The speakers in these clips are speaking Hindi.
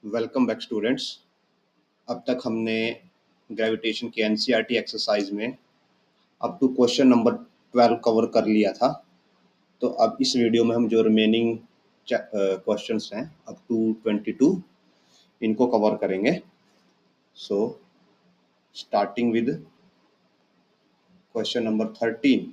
Welcome back students. अब तक हमने ग्रेविटेशन की एनसीईआरटी एक्सरसाइज में up to question number 12 cover कर लिया था। तो अब इस वीडियो में हम जो रिमेनिंग क्वेश्चंस हैं अप टू 22 इनको कवर करेंगे। So starting with question number 13।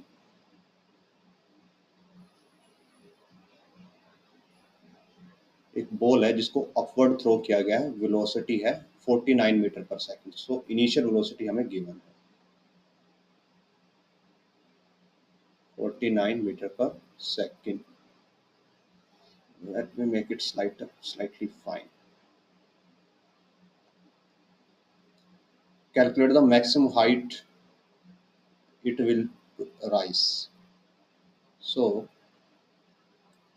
एक बॉल है जिसको अपवर्ड थ्रो किया गया है, वेलोसिटी है 49 मीटर पर सेकंड। सो इनिशियल वेलोसिटी हमें गिवन है 49 मीटर पर second. Let me make it slightly fine. Calculate the maximum height it will rise. So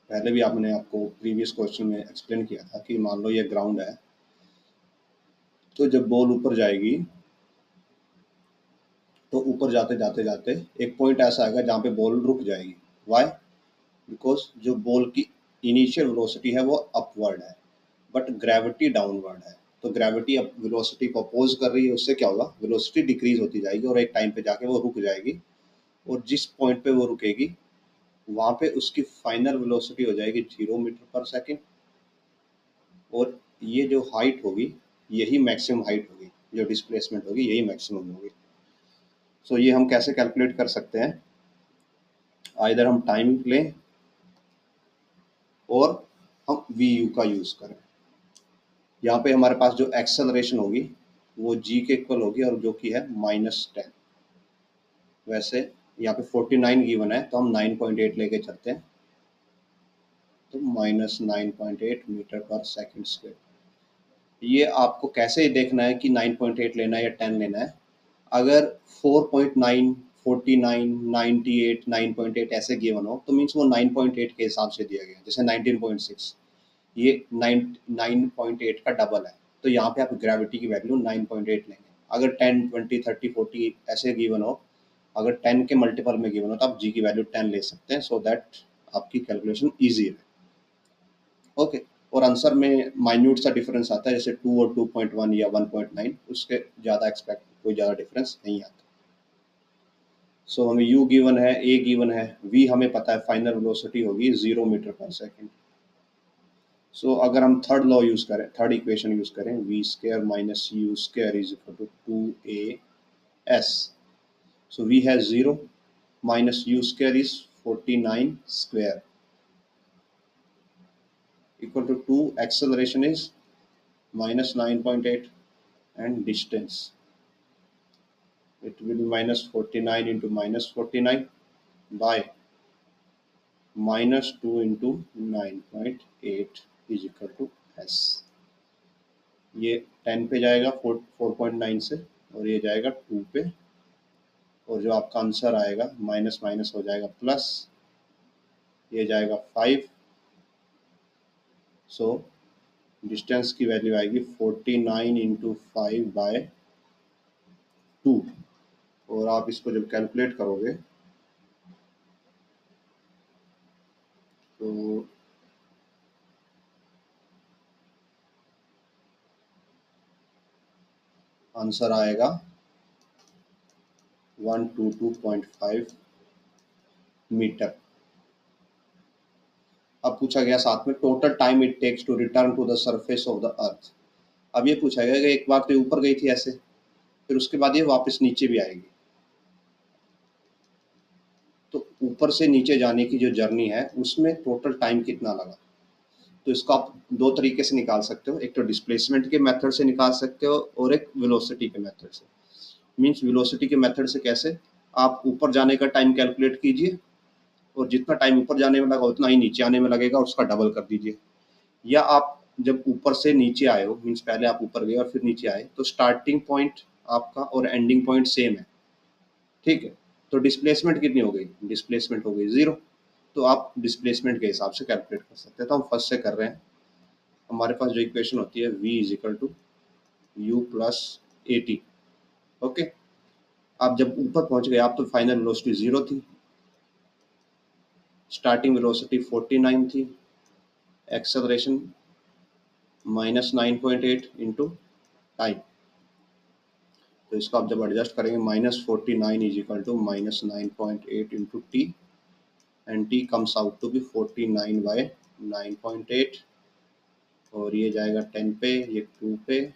पहले भी आपने आपको प्रीवियस क्वेश्चन में एक्सप्लेन किया था कि मान लो ये ग्राउंड है, तो जब बॉल ऊपर जाएगी तो ऊपर जाते जाते जाते एक पॉइंट ऐसा आएगा जहाँ पे बॉल रुक जाएगी। वाई? बिकॉज जो बॉल की इनिशियल वेलोसिटी है वो अपवर्ड है बट ग्रेविटी डाउनवर्ड है। तो ग्रेविटी अब वेलोसिटी को अपोज कर रही है, उससे क्या होगा, वेलोसिटी डिक्रीज होती जाएगी और एक टाइम पे जाके वो रुक जाएगी। और जिस पॉइंट पे वो रुकेगी वहाँ पे उसकी फाइनल वेलोसिटी हो जाएगी 0 मीटर पर सेकंड। और ये जो हाइट होगी यही मैक्सिमम हाइट होगी, जो डिस्प्लेसमेंट होगी यही मैक्सिमम होगी। सो ये हम कैसे कैलकुलेट कर सकते हैं? आइदर हम टाइम लें और हम वी यू का यूज़ करें। यहाँ पे हमारे पास जो एक्सेलरेशन होगी वो जी के इक्वल होगी और जो कि है -10। वैसे यहाँ पे 49 गिवन है तो हम 9.8 लेके चलते हैं, तो -9.8 मीटर पर सेकंड स्क्वायर। ये आपको कैसे देखना है कि 9.8 लेना है या 10 लेना है। अगर 4.9, 49, 98, 9.8 ऐसे गिवन हो तो मीन्स वो 9.8 के हिसाब से दिया गया। जैसे 19.6 ये 9.8 का डबल है, तो यहाँ पे आप ग्रेविटी की वैल्यू 9.8 लेंगे। अगर 10, 20, 30, 40 ऐसे गिवन हो, अगर 10 के मल्टीपल में गिवन हो तो आप जी की वैल्यू 10 ले सकते हैं, सो दैट आपकी कैलकुलेशन ईजी है। ओके। और आंसर में माइन्यूट सा डिफरेंस आता है, जैसे 2 और 2.1 या 1.9, उसके ज़्यादा एक्सपेक्ट कोई ज़्यादा डिफरेंस नहीं आता। सो हमें u गिवन है, a गिवन है, v हमें पता है फाइनल वेलोसिटी होगी 0 मीटर पर सेकंड। सो अगर हम थर्ड लॉ यूज़ करें, थर्ड इक्वेशन यूज़ करें, v square minus u square is equal to 2as। So v has 0 minus u square is 49 square equal to 2. Acceleration is minus 9.8 and distance, it will be minus 49 into minus 49 by minus 2 into 9.8 is equal to s। ये 10 पे जाएगा 4.9 से और ये जाएगा 2 पे, और जो आपका आंसर आएगा माइनस माइनस हो जाएगा प्लस, ये जाएगा 5। सो डिस्टेंस की वैल्यू आएगी 49 इंटू 5 बाय 2। और आप इसको जब कैलकुलेट करोगे तो आंसर आएगा 122.5 मीटर। अब पूछा गया साथ में total time it takes to return to the surface of the earth. अब ये पूछा गया कि एक बार तो ऊपर गई थी ऐसे, फिर उसके बाद ये वापस नीचे भी आएगी, तो ऊपर से नीचे जाने की जो जर्नी है उसमें टोटल टाइम कितना लगा। तो इसको आप दो तरीके से निकाल सकते हो, एक तो डिस्प्लेसमेंट के मेथड से निकाल सकते हो और एक वेलोसिटी के मेथड से। मीन्स वेलोसिटी के मेथड से कैसे, आप ऊपर जाने का टाइम कैलकुलेट कीजिए और जितना टाइम ऊपर जाने में लगा उतना ही नीचे आने में लगेगा, उसका डबल कर दीजिए। या आप जब ऊपर से नीचे आए हो, मीन्स पहले आप ऊपर गए और फिर नीचे आए, तो स्टार्टिंग पॉइंट आपका और एंडिंग पॉइंट सेम है, ठीक है। तो डिस्प्लेसमेंट कितनी हो गई, डिस्प्लेसमेंट हो गई 0। तो आप डिस्प्लेसमेंट के हिसाब से कैलकुलेट कर सकते हैं। तो हम फर्स्ट से कर रहे हैं। हमारे पास जो इक्वेशन होती है v is equal to u plus a t. Okay. आप जब ऊपर पहुंच गए आप तो फाइनल वेलोसिटी 0 थी, स्टार्टिंग वेलोसिटी 49 थी, एक्सेलरेशन -9.8 इंटू टाइम। तो इसको आप जब एडजस्ट करेंगे -49 is equal to -9.8 into t, and t comes out to be 49/9.8, और ये जाएगा 10 पे, ये 2 पे,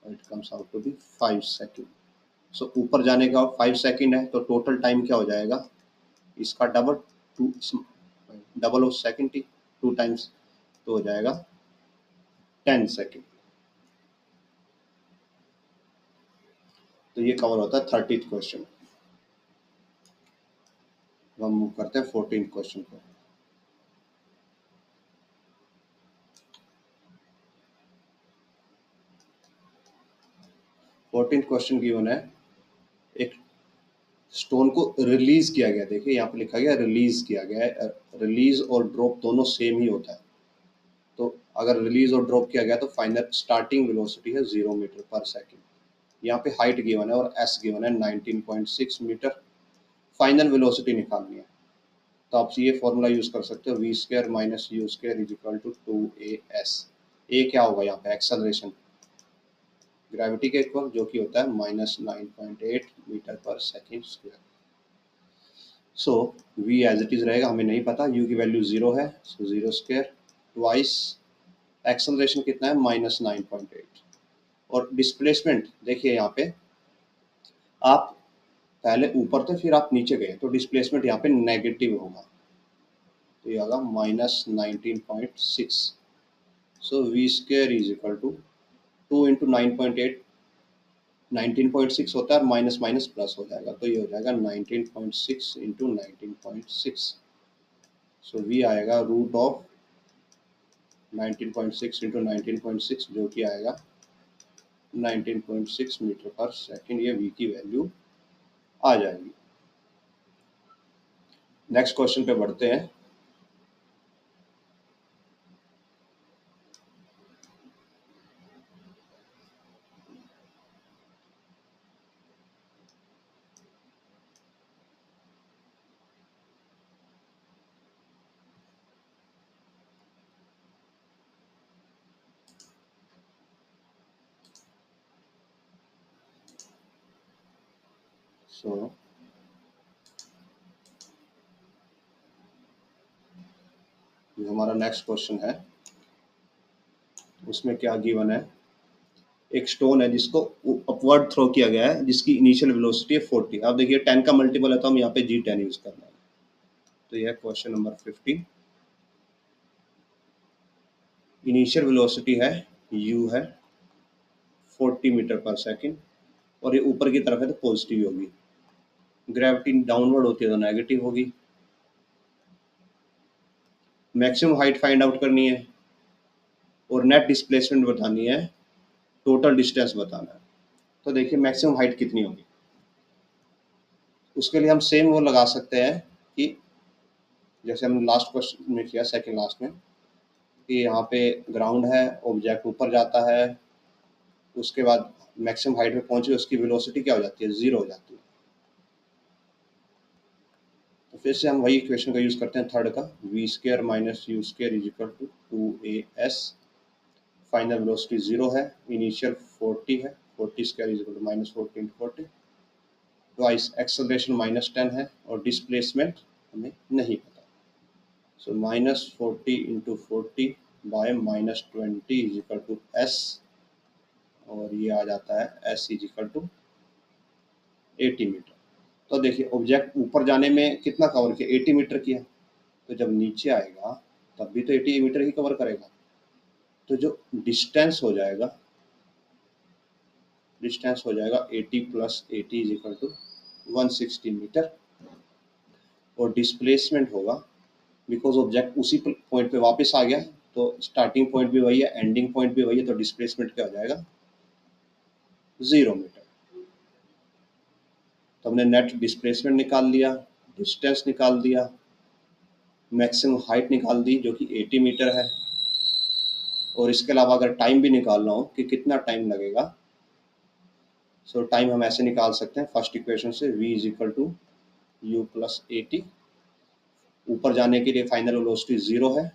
और it comes out to be 5 second. So ऊपर जाने का 5 सेकेंड है, तो टोटल टाइम क्या हो जाएगा इसका double, to double of second t, 2 times, तो हो जाएगा 10 सेकेंड। तो ये कवर होता है 30th क्वेश्चन। हम मूव करते हैं 14th क्वेश्चन पर। 14th क्वेश्चन गिवन है, एक स्टोन को रिलीज किया गया, देखिए यहाँ पे लिखा गया रिलीज किया गया है, रिलीज और ड्रॉप दोनों सेम ही होता है। तो अगर रिलीज और ड्रॉप किया गया तो फाइनल स्टार्टिंग वेलोसिटी है 0 मीटर पर सेकेंड। यहाँ पे हाइट गिवन है और एस गिवन है 19.6 मीटर। फाइनल वेलोसिटी निकालनी है, तो आप ये फॉर्मूला यूज कर सकते हो, v square minus u square is equal to 2as। A क्या होगा यहाँ पे एक्सेलरेशन, ग्रेविटी के इक्वल, जो कि होता है -9.8 मीटर पर second square. So v as it is रहेगा, हमें नहीं पता, u की वैल्यू 0 है, सो 0 स्क्वायर ट्वाइस एक्सेलरेशन कितना है -9.8। और डिस्प्लेसमेंट देखिए यहाँ पे, आप पहले ऊपर थे फिर आप नीचे गए, तो डिस्प्लेसमेंट यहाँ पे नेगेटिव होगा, तो ये होगा -19.6। So v square is equal to 2 into 9.8, 19.6 होता है, माइनस माइनस प्लस हो जाएगा, तो ये हो जाएगा 19.6 इंटू 19.6। सो वी आएगा रूट ऑफ 19.6 इंटू 19.6, जो कि आएगा 19.6 मीटर पर सेकेंड। ये वी की वैल्यू आ जाएगी। नेक्स्ट क्वेश्चन पे बढ़ते हैं। सो जो हमारा नेक्स्ट क्वेश्चन है उसमें क्या गिवन है, एक स्टोन है जिसको अपवर्ड थ्रो किया गया है, जिसकी इनिशियल वेलोसिटी है 40। आप देखिए 10 का मल्टीपल है, तो हम यहाँ पे G10 यूज करना है। तो यह क्वेश्चन नंबर 15। इनिशियल वेलोसिटी है u है 40 मीटर पर सेकेंड, और ये ऊपर की तरफ है तो पॉजिटिव होगी, ग्रेविटी डाउनवर्ड होती है तो नेगेटिव होगी। मैक्सिमम हाइट फाइंड आउट करनी है और नेट डिस्प्लेसमेंट बतानी है, टोटल डिस्टेंस बताना है। तो देखिए मैक्सिमम हाइट कितनी होगी, उसके लिए हम सेम वो लगा सकते हैं कि जैसे हमने लास्ट क्वेश्चन में किया, सेकंड लास्ट में, कि यहाँ पे ग्राउंड है, ऑब्जेक्ट ऊपर जाता है, उसके बाद मैक्सिमम हाइट में पहुंचे, उसकी वेलोसिटी क्या हो जाती है, 0 हो जाती है। तो फिर से हम वही इक्वेशन का यूज करते हैं थर्ड का, v square minus u square is equal to 2as। Final velocity 0 है, इनिशियल 40 है, 40 square is equal to -40 into 40, twice acceleration -10 है, और डिस्प्लेसमेंट हमें नहीं पता। So -40 into 40 by -20 is equal to s, और ये आ जाता है s is equal to 80 metre. तो देखिए ऑब्जेक्ट ऊपर जाने में कितना कवर किया, 80 मीटर किया, तो जब नीचे आएगा तब भी तो 80 मीटर ही कवर करेगा। तो जो डिस्टेंस हो जाएगा, डिस्टेंस हो जाएगा 80 plus 80 is equal to 160 metre, और डिस्प्लेसमेंट होगा, बिकॉज ऑब्जेक्ट उसी पॉइंट पे वापस आ गया, तो स्टार्टिंग पॉइंट भी वही है, एंडिंग पॉइंट भी वही है, तो डिस्प्लेसमेंट क्या हो जाएगा, 0 मीटर। तो हमने नेट डिस्प्लेसमेंट निकाल लिया, डिस्टेंस निकाल दिया, मैक्सिमम हाइट निकाल दी जो कि 80 मीटर है, और इसके अलावा अगर टाइम भी निकालना हो कि कितना टाइम लगेगा, सो टाइम हम ऐसे निकाल सकते हैं फर्स्ट इक्वेशन से, v is equal to u plus 80। ऊपर जाने के लिए फाइनल वेलोसिटी 0 है,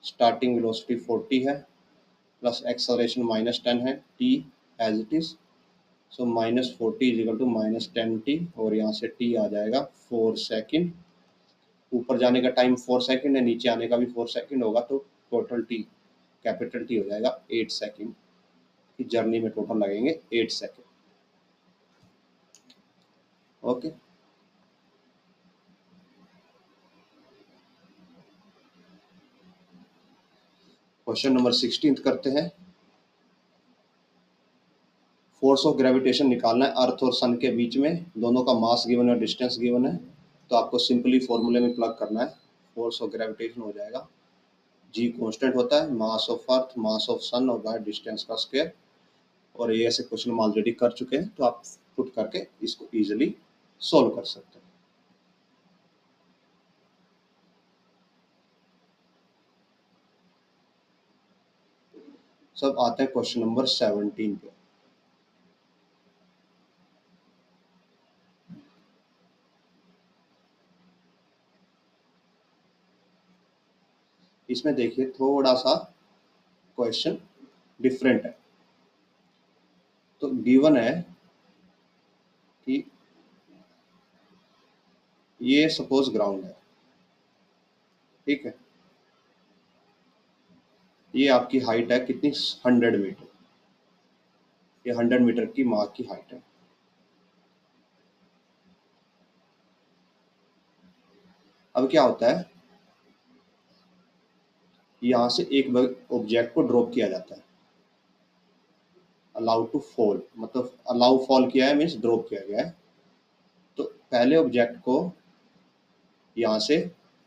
स्टार्टिंग वेलोसिटी 40 है प्लस एक्सेलरेशन -10 है, t as it is. So -40 is equal to -10t और यहाँ से t आ जाएगा 4 सेकेंड। ऊपर जाने का टाइम 4 सेकेंड है, नीचे आने का भी 4 सेकेंड होगा, तो टोटल टी कैपिटल टी हो जाएगा 8 सेकेंड की जर्नी में टोटल लगेंगे 8 सेकेंड। ओके, क्वेश्चन नंबर 16 करते हैं। फोर्स ऑफ ग्रेविटेशन निकालना है अर्थ और सन के बीच में, दोनों का मास गिवन है और डिस्टेंस गिवन है, तो आपको सिंपली फॉर्मूले में प्लग करना है। फोर्स ऑफ ग्रेविटेशन हो जाएगा जी कांस्टेंट होता है, mass of earth, mass of सन और बाय डिस्टेंस का स्क्वायर। और ये ऐसे क्वेश्चन हम ऑलरेडी कर चुके हैं, तो आप पुट करके इसको इजीली सॉल्व कर सकते हैं। सब आते हैं क्वेश्चन नंबर 17 पे। इसमें देखिए थोड़ा सा क्वेश्चन डिफरेंट है। तो गिवन है कि ये सपोज ग्राउंड है, ठीक है, ये आपकी हाइट है कितनी, 100 मीटर। ये 100 मीटर की मार्क की हाइट है। अब क्या होता है, यहाँ से एक ऑब्जेक्ट को ड्रॉप किया जाता है, अलाउ टू फॉल, मतलब अलाउ फॉल किया है मीन्स ड्रॉप किया गया है। तो पहले ऑब्जेक्ट को यहाँ से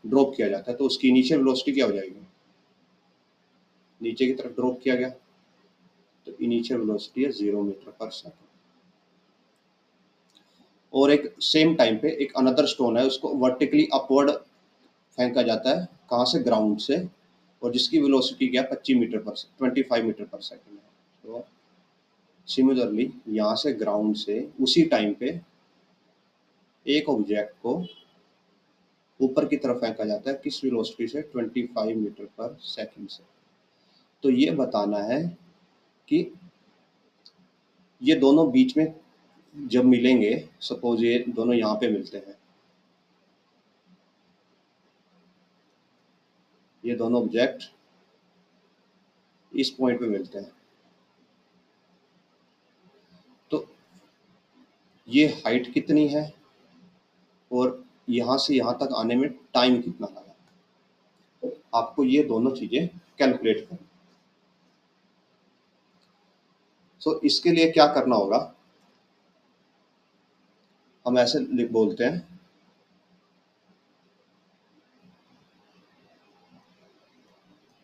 ड्रॉप किया जाता है, तो उसकी इनिशियल वेलोसिटी क्या हो जाएगी, नीचे की तरफ ड्रॉप किया गया, तो इनिशियल वेलोसिटी है 0 मीटर पर सेकंड। और एक सेम टाइम पे एक अनदर स्टोन है, उसको वर्टिकली अपवर्ड फेंका जाता है, कहाँ से, ग्राउंड से, और जिसकी वेलोसिटी क्या 25 मीटर पर सेकंड है। तो सिमिलरली यहाँ से ग्राउंड से उसी टाइम पे एक ऑब्जेक्ट को ऊपर की तरफ फेंका जाता है, किस वेलोसिटी से, 25 मीटर पर सेकंड से। तो ये बताना है कि ये दोनों बीच में जब मिलेंगे, सपोज ये दोनों यहाँ पे मिलते हैं, ये दोनों ऑब्जेक्ट इस पॉइंट पे मिलते हैं, तो ये हाइट कितनी है और यहाँ से यहाँ तक आने में टाइम कितना लगा, तो आपको ये दोनों चीजें कैलकुलेट करनी। सो इसके लिए क्या करना होगा, हम ऐसे बोलते हैं,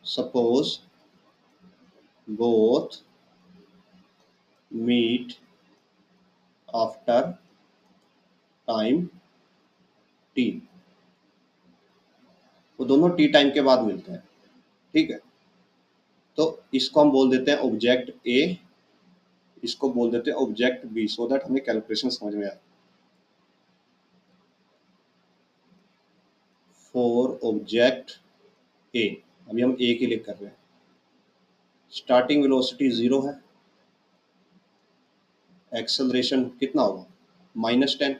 suppose both meet after time t, वो दोनों टी टाइम के बाद मिलते हैं, ठीक है। तो इसको हम बोल देते हैं ऑब्जेक्ट ए, इसको बोल देते हैं ऑब्जेक्ट बी, सो दैट हमें कैलकुलेशन समझ में आए। फॉर ऑब्जेक्ट ए, अभी हम ए के लिए कर रहे हैं, स्टार्टिंग वेलोसिटी 0 है, एक्सेलरेशन कितना होगा, -10,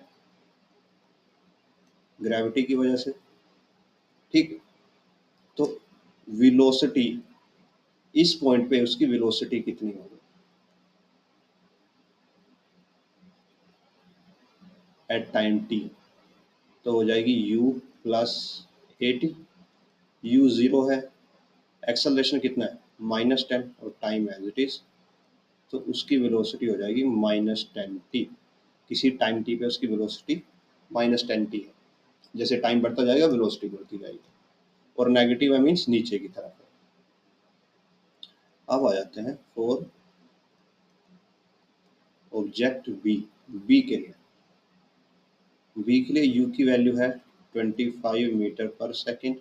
ग्रेविटी की वजह से, ठीक। तो वेलोसिटी इस पॉइंट पे उसकी वेलोसिटी कितनी होगी एट टाइम टी, तो हो जाएगी u प्लस at, u 0 है, एक्सेलरेशन कितना है, -10 और टाइम एज इट इज, तो उसकी वेलोसिटी हो जाएगी -10t। किसी टाइम t पे उसकी वेलोसिटी -10t है, जैसे टाइम बढ़ता जाएगा वेलोसिटी बढ़ती जाएगी, और नेगेटिव है मीन्स नीचे की तरफ है। अब आ जाते हैं फॉर ऑब्जेक्ट बी, बी के लिए, बी के लिए u की वैल्यू है 25 मीटर पर सेकेंड,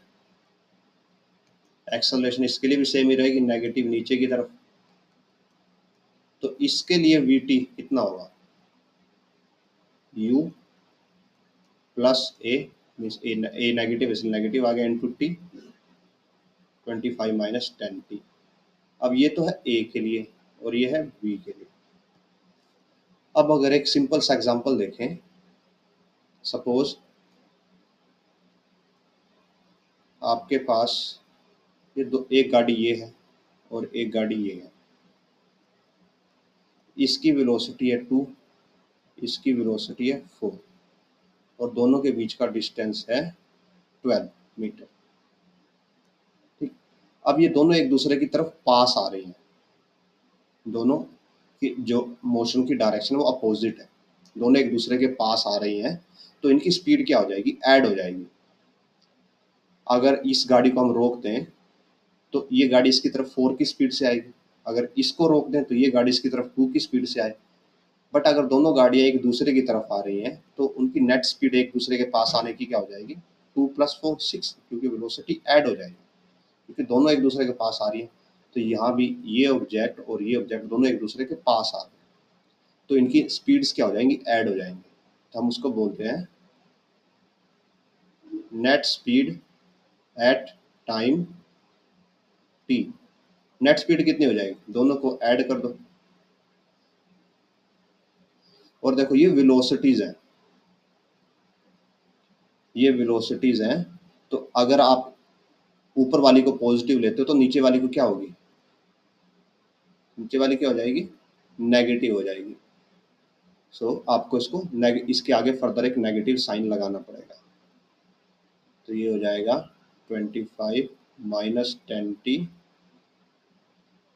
एक्सेलरेशन इसके लिए भी सेम ही रहेगी, नेगेटिव नीचे की तरफ। तो इसके लिए vt कितना होगा, u प्लस ए, मीन्स ए नेगेटिव इसलिए नेगेटिव आ गया, इंटू टी, 25 माइनस 10t। अब ये तो है ए के लिए और ये है बी के लिए। अब अगर एक सिंपल सा एग्जांपल देखें, सपोज आपके पास ये दो, एक गाड़ी ये है और एक गाड़ी ये है, इसकी वेलोसिटी है 2, इसकी वेलोसिटी है 4 और दोनों के बीच का डिस्टेंस है 12 मीटर। ठीक, अब ये दोनों एक दूसरे की तरफ पास आ रही हैं, दोनों की जो मोशन की डायरेक्शन वो अपोजिट है, दोनों एक दूसरे के पास आ रही हैं, तो इनकी स्पीड क्या हो जाएगी, ऐड हो जाएगी। अगर इस गाड़ी को हम रोक दें तो ये गाड़ी इसकी तरफ 4 की स्पीड से आएगी, अगर इसको रोक दें तो ये गाड़ी इसकी तरफ 2 की स्पीड से आए। बट अगर दोनों गाड़ियाँ एक दूसरे की तरफ आ रही हैं तो उनकी नेट स्पीड एक दूसरे के पास आने की क्या हो जाएगी, 2 + 4 6, क्योंकि वेलोसिटी ऐड हो जाएगी, क्योंकि दोनों एक दूसरे के पास आ रही है। तो यहाँ भी ये ऑब्जेक्ट और ये ऑब्जेक्ट दोनों एक दूसरे के पास आ रहे हैं, तो इनकी स्पीड्स क्या हो जाएंगी, ऐड हो जाएंगी। तो हम उसको बोलते हैं net speed at time T. Net speed कितनी हो जाएगी, दोनों को ऐड कर दो और देखो ये वेलोसिटीज हैं, ये वेलोसिटीज हैं। तो अगर आप ऊपर वाली को पॉजिटिव लेते हो तो नीचे वाली को क्या होगी, नीचे वाली क्या हो जाएगी, नेगेटिव हो जाएगी। सो आपको इसको इसके आगे फर्दर एक नेगेटिव साइन लगाना पड़ेगा। तो ये हो जाएगा 25 minus 10t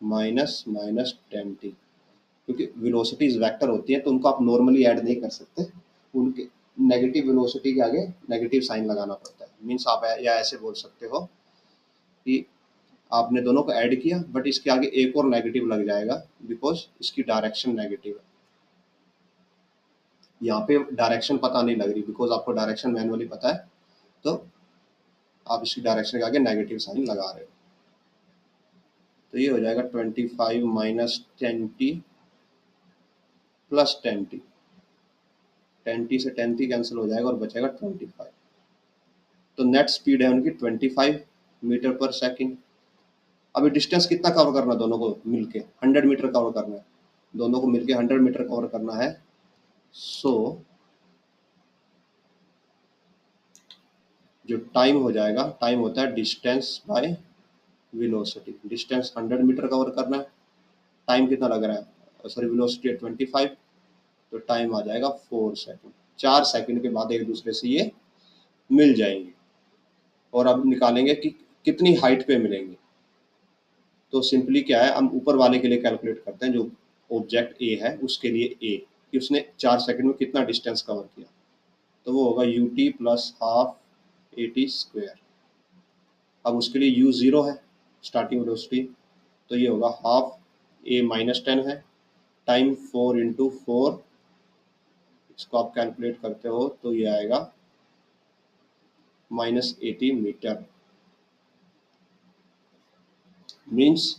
minus minus 10t, क्योंकि वेलोसिटीज वेक्टर होती हैं तो उनको आप नॉर्मली ऐड नहीं कर सकते, उनके नेगेटिव वेलोसिटी के आगे नेगेटिव साइन लगाना पड़ता है। मीन्स आप या ऐसे बोल सकते हो कि आपने दोनों को ऐड किया बट इसके आगे एक और नेगेटिव लग जाएगा बिकॉज इसकी डायरेक्शन नेगेटिव है। यहाँ पे डायरेक्शन पता नहीं लग रही बिकॉज आपको डायरेक्शन मैनुअली पता है, तो आप इसकी डायरेक्शन के आगे नेगेटिव साइन लगा रहे हो। तो ये हो जाएगा 25 minus 10t plus 10t, 10t से 10t कैंसिल हो जाएगा और बचेगा 25। तो नेट स्पीड है उनकी 25 मीटर पर सेकंड। अभी डिस्टेंस कितना कवर करना है दोनों को मिलके, 100 मीटर कवर करना है, दोनों को मिलके 100 मीटर कवर करना है। सो जो टाइम हो जाएगा, टाइम होता है distance by velocity. Distance 100 metre cover करना है, टाइम कितना लग रहा है, सॉरी वेलोसिटी है 25, तो टाइम आ जाएगा 4 सेकंड। 4 सेकंड के बाद एक दूसरे से ये मिल जाएंगे। और अब निकालेंगे कि कितनी हाइट पे मिलेंगे। तो सिंपली क्या है, हम ऊपर वाले के लिए कैलकुलेट करते हैं, जो ऑब्जेक्ट ए है उसके लिए ए, कि उसने 4 सेकंड में कितना डिस्टेंस कवर किया। तो वो होगा ut plus half at square. अब उसके लिए u 0 है स्टार्टिंग वेलोसिटी, तो ये होगा हाफ a माइनस 10 है टाइम 4 इंटू 4, इसको आप कैलकुलेट करते हो तो ये आएगा माइनस 80 मीटर। मीन्स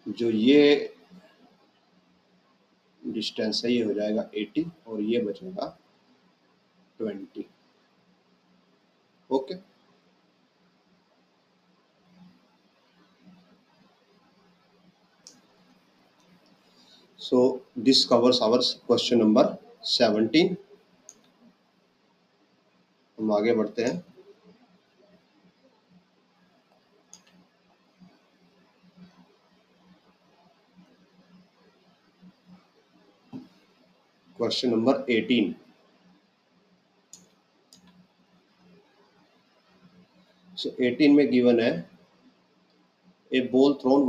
जो ये डिस्टेंस है ये हो जाएगा 80 और ये बचेगा 20। Okay, so this covers our question number 17। हम आगे बढ़ते हैं। Question number 18। सो 18 में गिवन है a ball thrown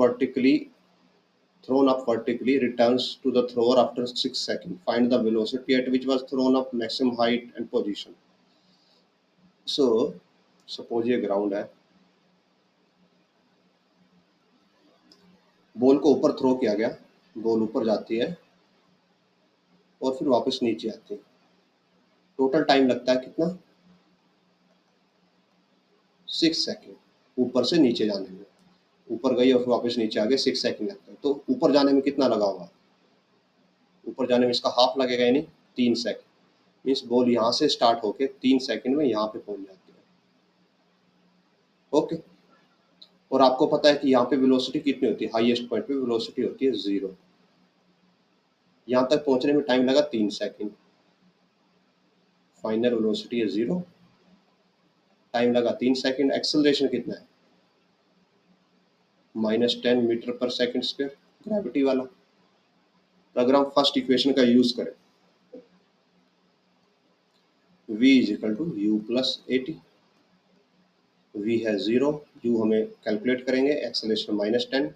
up vertically returns to the thrower after 6 seconds. Find the velocity at which was thrown up, maximum height and position. So suppose ये ग्राउंड है, बॉल को ऊपर थ्रो किया गया, बॉल ऊपर जाती है और फिर वापस नीचे आती है। टोटल टाइम लगता है कितना, 6 सेकंड ऊपर से नीचे जाने में। ऊपर गई और फिर वापस नीचे आ गए, 6 सेकंड लगता है। तो ऊपर जाने में कितना लगा होगा, ऊपर जाने में इसका हाफ लगेगा यानी 3 सेकंड। मीन्स बॉल यहाँ से स्टार्ट होके 3 सेकंड में यहाँ पे पहुंच जाती है। ओके, और आपको पता है कि यहाँ पे वेलोसिटी कितनी होती है, हाईएस्ट पॉइंट पे वेलोसिटी होती है 0। यहाँ तक पहुंचने में टाइम लगा 3 सेकंड, फाइनल वेलोसिटी है 0, टाइम लगा 3 सेकंड। एक्सेलरेशन कितना है, -10 मीटर पर सेकंड स्क्वायर, ग्रेविटी वाला। तो अगर हम फर्स्ट इक्वेशन का यूज करें, v is equal to u plus a t, v है 0, u हमें कैलकुलेट करेंगे, एक्सेलरेशन -10,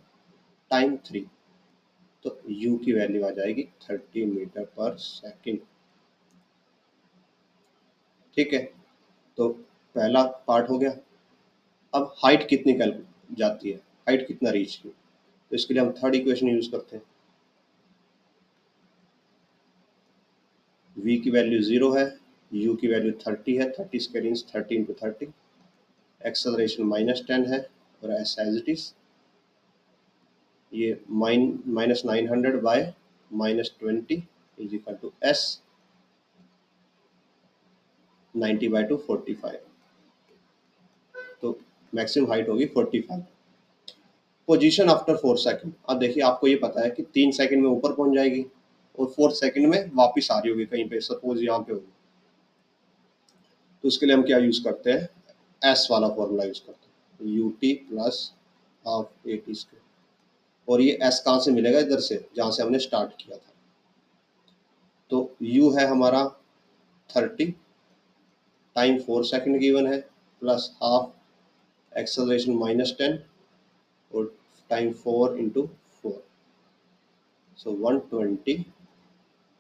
टाइम 3, तो u की वैल्यू आ जाएगी 30 मीटर पर सेकंड। ठीक है, तो पहला पार्ट हो गया। अब हाइट कितनी जाती है, हाइट कितना रीच की, तो इसके लिए हम थर्ड इक्वेशन यूज करते हैं। v की वैल्यू 0 है, u की वैल्यू 30 है, 30 स्क्वायर इंच 30 इंटू 30, एक्सेलरेशन -10 है, और एस एज इट इज ये -900 by -20 is equal to s 90/2 45, तो मैक्सिमम हाइट होगी 45। पोजीशन आफ्टर 4 सेकंड, अब देखिए आपको ये पता है कि 3 सेकंड में ऊपर पहुंच जाएगी और 4 सेकंड में वापस आ रही होगी कहीं पे, सपोज यहाँ पे होगी, तो उसके लिए हम क्या यूज करते हैं, एस वाला फॉर्मूला यूज करते हैं, ut plus half A T square. और ये एस कहाँ से मिलेगा, इधर से जहाँ से हमने स्टार्ट किया था। तो u है हमारा 30, टाइम 4 सेकंड गिवन है, प्लस हाफ एक्सेलरेशन -10 और टाइम 4 इंटू 4, सो 120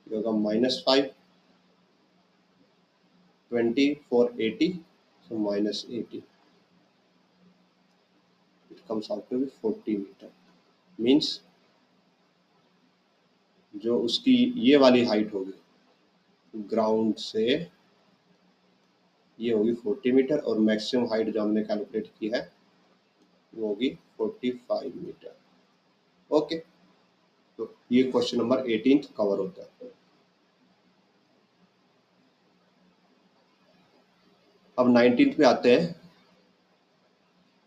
होगा -5, 20 for 80, so -80, it comes out to be 40 metre. Means जो उसकी ये वाली हाइट होगी ग्राउंड से, ये होगी 40 मीटर, और मैक्सिमम हाइट जो हमने कैलकुलेट की है वो होगी 45 मीटर। ओके, तो ये क्वेश्चन नंबर 18 कवर होता है। अब 19 पे आते हैं।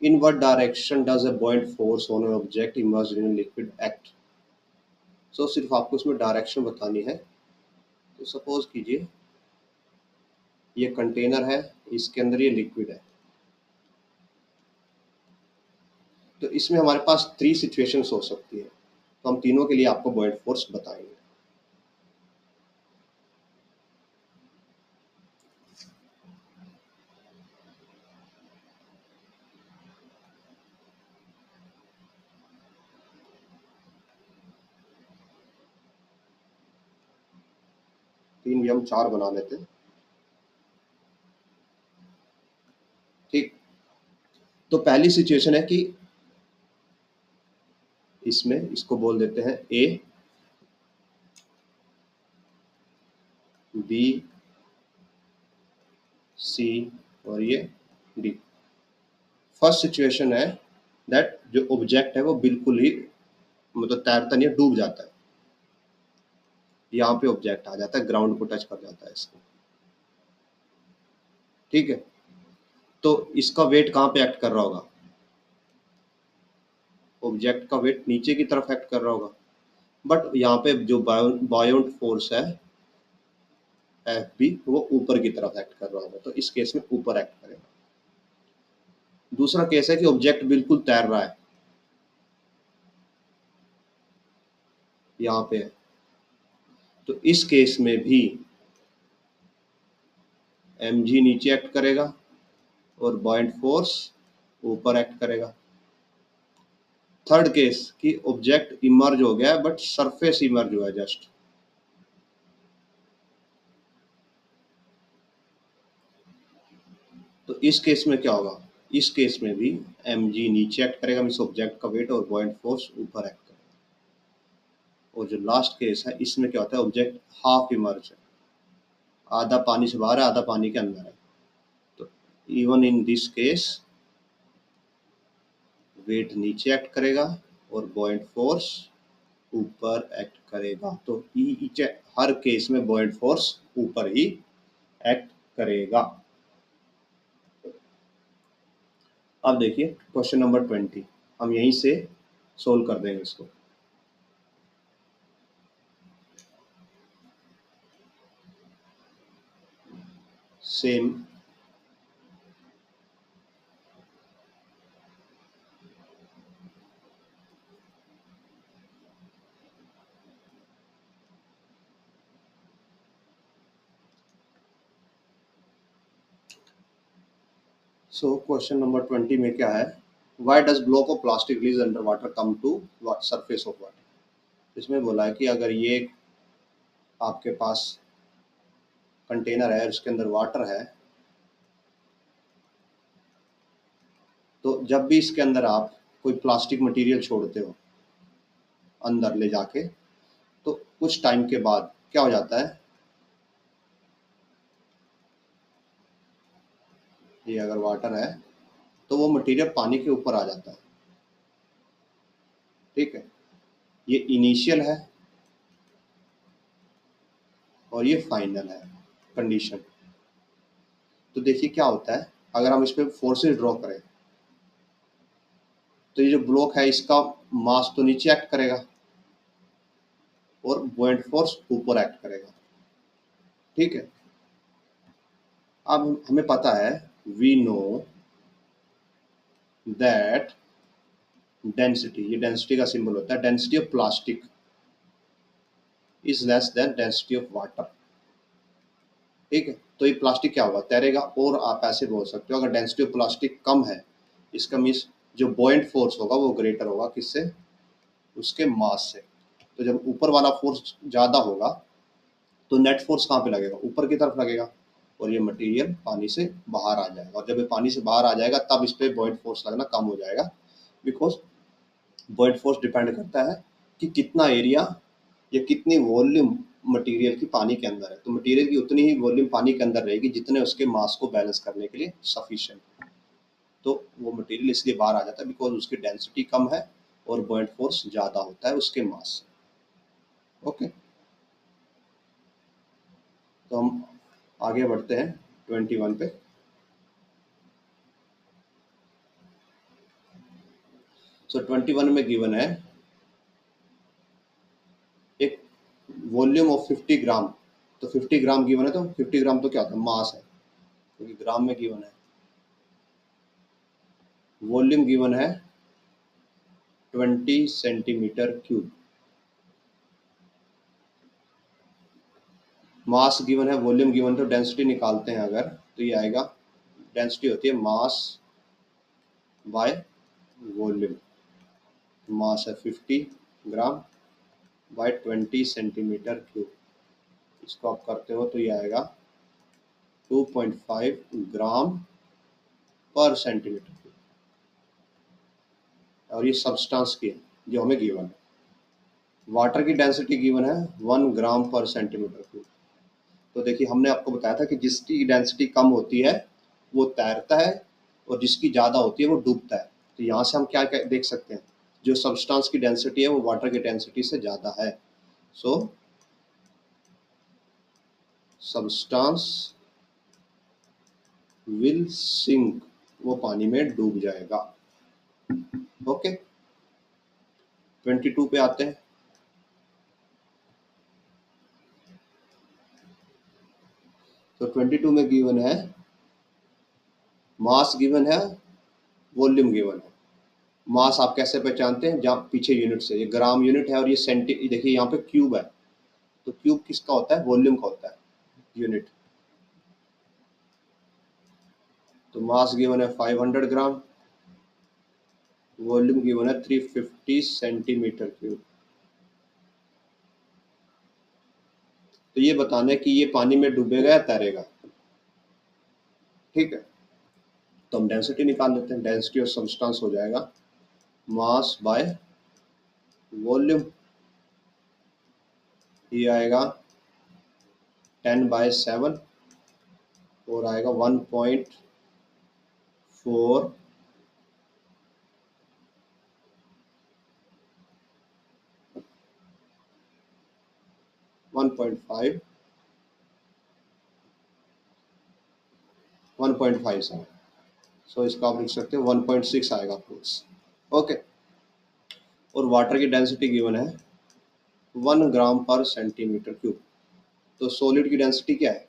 In what direction does a buoyant force on an object immersed in a liquid act? सो सिर्फ आपको इसमें डायरेक्शन बतानी है। तो सपोज कीजिए ये कंटेनर है, इसके अंदर ये लिक्विड है, तो इसमें हमारे पास 3 सिचुएशंस हो सकती है, तो हम तीनों के लिए आपको buoyant फोर्स बताएंगे। तीन भी हम 4 बना लेते हैं। ठीक, तो पहली सिचुएशन है कि इसमें इसको बोल देते हैं ए, बी, सी और ये डी। फर्स्ट सिचुएशन है दैट जो ऑब्जेक्ट है वो बिल्कुल ही मतलब तैरता नहीं है, डूब जाता है। यहाँ पे ऑब्जेक्ट आ जाता है, ग्राउंड को टच कर जाता है इसको। ठीक है, तो इसका वेट कहाँ पे एक्ट कर रहा होगा, ऑब्जेक्ट का वेट नीचे की तरफ एक्ट कर रहा होगा, बट यहाँ पे जो बायोंट फोर्स है एफ बी वो ऊपर की तरफ एक्ट कर रहा होगा, तो इस केस में ऊपर एक्ट करेगा। दूसरा केस है कि ऑब्जेक्ट बिल्कुल तैर रहा है, यहाँ पे है, तो इस केस में भी mg नीचे एक्ट करेगा और बॉइंट फोर्स ऊपर एक्ट करेगा। थर्ड केस कि ऑब्जेक्ट इमर्ज हो गया है बट सरफेस इमर्ज हुआ है जस्ट, तो इस केस में क्या होगा, इस केस में भी mg नीचे एक्ट करेगा, मीन्स ऑब्जेक्ट का वेट, और बॉइंट फोर्स ऊपर एक्ट करेगा। और जो लास्ट केस है इसमें क्या होता है, ऑब्जेक्ट हाफ इमर्ज है, आधा पानी से बाहर है आधा पानी के अंदर है, तो even in this case weight नीचे एक्ट करेगा और बॉइंट फोर्स ऊपर एक्ट करेगा। तो हर केस में बॉइंट फोर्स ऊपर ही एक्ट करेगा। अब देखिए क्वेश्चन नंबर 20, हम यहीं से सोल्व कर देंगे इसको। सेम सो क्वेश्चन नंबर 20 में क्या है, why does block of plastic release under water come to surface of water. इसमें बोला है कि अगर ये आपके पास कंटेनर है, उसके अंदर वाटर है, तो जब भी इसके अंदर आप कोई प्लास्टिक मटेरियल छोड़ते हो अंदर ले जाके, तो कुछ टाइम के बाद क्या हो जाता है, ये अगर वाटर है तो वो मटेरियल पानी के ऊपर आ जाता है। ठीक है, ये इनिशियल है और ये फाइनल है कंडीशन। तो देखिए क्या होता है, अगर हम इस पर फोर्सेस ड्रॉ करें, तो ये जो ब्लॉक है इसका मास तो नीचे एक्ट करेगा और बुओयंट फोर्स ऊपर एक्ट करेगा। ठीक है, अब हमें पता है, वी नो दैट डेंसिटी, ये डेंसिटी का सिंबल होता है, density of plastic is less than density of water. ठीक है, तो ये प्लास्टिक क्या होगा, तैरेगा। और आप ऐसे बोल सकते हो, अगर डेंसिटी ऑफ प्लास्टिक कम है, इसका मीन्स जो बॉइंट फोर्स होगा वो ग्रेटर होगा, किससे, उसके मास से। तो जब ऊपर वाला फोर्स ज़्यादा होगा तो नेट फोर्स कहाँ पे लगेगा, ऊपर की तरफ लगेगा, और ये मटेरियल पानी से बाहर आ जाएगा। और जब ये पानी से बाहर आ जाएगा तब इस पर बॉइंट फोर्स लगना कम हो जाएगा, बिकॉज बॉइंट फोर्स डिपेंड करता है कि कितना एरिया या कितनी वॉल्यूम मटेरियल की पानी के अंदर है। तो मटेरियल की उतनी ही वॉल्यूम पानी के अंदर रहेगी जितने उसके मास को बैलेंस करने के लिए सफिशिएंट। तो वो मटेरियल इसलिए बाहर आ जाता है बिकॉज उसकी डेंसिटी कम है और बॉइंट फोर्स ज़्यादा होता है उसके मास से। ओके, तो हम आगे बढ़ते हैं 21 पे। सो 21 में गिवन है एक वॉल्यूम ऑफ 50 ग्राम। तो 50 ग्राम गिवन है, तो 50 ग्राम तो क्या होता है, मास है, क्योंकि ग्राम में गिवन है। वॉल्यूम गिवन है 20 सेंटीमीटर क्यूब। मास गिवन है, वॉल्यूम गिवन, तो डेंसिटी निकालते हैं अगर, तो ये आएगा, डेंसिटी होती है मास बाय वॉल्यूम। मास है 50 ग्राम बाय 20 सेंटीमीटर क्यूब। इसको आप करते हो तो ये आएगा 2.5 ग्राम पर सेंटीमीटर क्यूब। और ये सब्सटेंस की है जो हमें गिवन है। वाटर की डेंसिटी गिवन है 1 ग्राम पर सेंटीमीटर क्यूब। तो देखिए हमने आपको बताया था कि जिसकी डेंसिटी कम होती है वो तैरता है और जिसकी ज़्यादा होती है वो डूबता है। तो यहाँ से हम क्या क्या देख सकते हैं, जो सब्सटेंस की डेंसिटी है वो वाटर की डेंसिटी से ज़्यादा है। सो सब्सटेंस विल सिंक, वो पानी में डूब जाएगा। ओके, 22 पे आते हैं। तो 22 में गिवन है, मास गिवन है, वॉल्यूम गिवन है। मास आप कैसे पहचानते हैं, जहाँ पीछे यूनिट से, ये ग्राम यूनिट है और ये सेंटी, देखिए यहाँ पे क्यूब है, तो क्यूब किसका होता है, वॉल्यूम का होता है यूनिट। तो मास गिवन है 500 ग्राम, वॉल्यूम गिवन है 350 सेंटीमीटर क्यूब। तो ये बताना है कि ये पानी में डूबेगा या तैरेगा। ठीक है, तो हम डेंसिटी निकाल लेते हैं। डेंसिटी ऑफ सब्सटेंस हो जाएगा मास बाय वॉल्यूम, ये आएगा 10/7 और आएगा 1.4 1.5 1.57। सो इसका आप लिख सकते हो 1.6 आएगा फ्लूइड्स। ओके, और वाटर की डेंसिटी गिवन है 1 ग्राम पर सेंटीमीटर क्यूब। तो सॉलिड की डेंसिटी क्या है,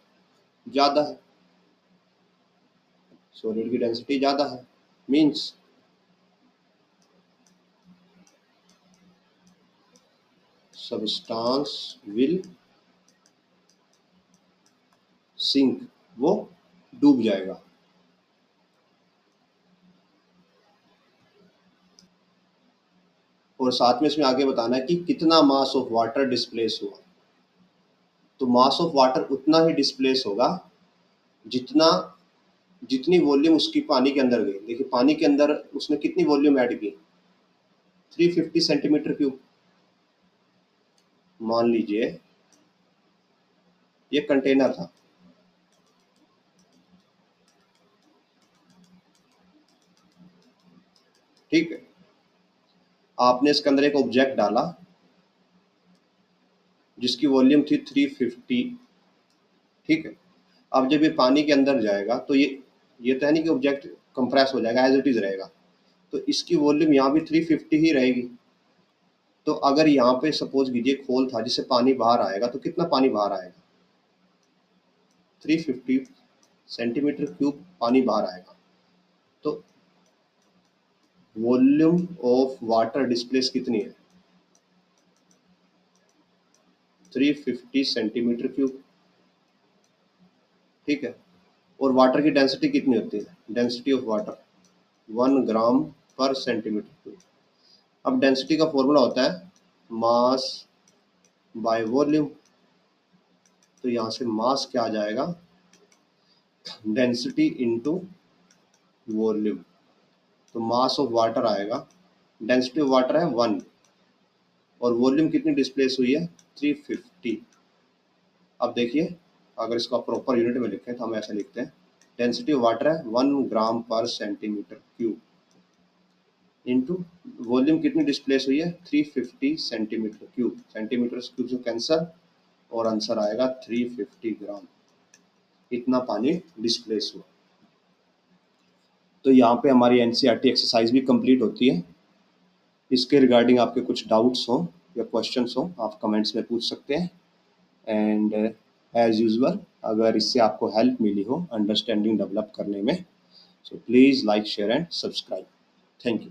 ज़्यादा है, सॉलिड की डेंसिटी ज़्यादा है, मीन्स सब्सटेंस विल सिंक, वो डूब जाएगा। और साथ में इसमें आगे बताना है कि कितना मास ऑफ वाटर डिस्प्लेस हुआ। तो मास ऑफ वाटर उतना ही डिस्प्लेस होगा जितना जितनी वॉल्यूम उसकी पानी के अंदर गई। देखिए पानी के अंदर उसने कितनी वॉल्यूम ऐड की, 350 सेंटीमीटर क्यूब। मान लीजिए ये कंटेनर था, ठीक है, आपने इसके अंदर एक ऑब्जेक्ट डाला जिसकी वॉल्यूम थी 350, ठीक है। अब जब ये पानी के अंदर जाएगा तो ये तो है नहीं कि ऑब्जेक्ट कंप्रेस हो जाएगा, एज इट इज रहेगा। तो इसकी वॉल्यूम यहाँ भी 350 ही रहेगी। तो अगर यहाँ पे सपोज कीजिए खोल था जिससे पानी बाहर आएगा, तो कितना पानी बाहर आएगा, 350 सेंटीमीटर क्यूब पानी बाहर आएगा। तो वॉल्यूम ऑफ वाटर डिस्प्लेस कितनी है, 350 सेंटीमीटर क्यूब, ठीक है। और वाटर की डेंसिटी कितनी होती है, डेंसिटी ऑफ वाटर 1 ग्राम पर सेंटीमीटर क्यूब। अब डेंसिटी का फॉर्मूला होता है मास बाय वॉल्यूम। तो यहाँ से मास क्या आ जाएगा, डेंसिटी इनटू वॉल्यूम। तो मास ऑफ वाटर आएगा, डेंसिटी ऑफ वाटर है 1 और वॉल्यूम कितनी डिस्प्लेस हुई है 350। अब देखिए अगर इसका प्रॉपर यूनिट में लिखें तो हम ऐसे लिखते हैं, डेंसिटी ऑफ वाटर है 1 ग्राम पर सेंटीमीटर क्यूब इंटू वॉल्यूम कितनी डिस्प्लेस हुई है 350 सेंटीमीटर क्यूब। सेंटीमीटर क्यूब से कैंसर और आंसर आएगा 350 ग्राम। इतना पानी डिस्प्लेस हुआ। तो यहाँ पे हमारी एनसीईआरटी एक्सरसाइज भी कंप्लीट होती है। इसके रिगार्डिंग आपके कुछ डाउट्स हो या क्वेश्चंस हो आप कमेंट्स में पूछ सकते हैं। एंड एज यूजुअल अगर इससे आपको हेल्प मिली हो अंडरस्टैंडिंग डेवलप करने में, so please like share and subscribe. Thank you.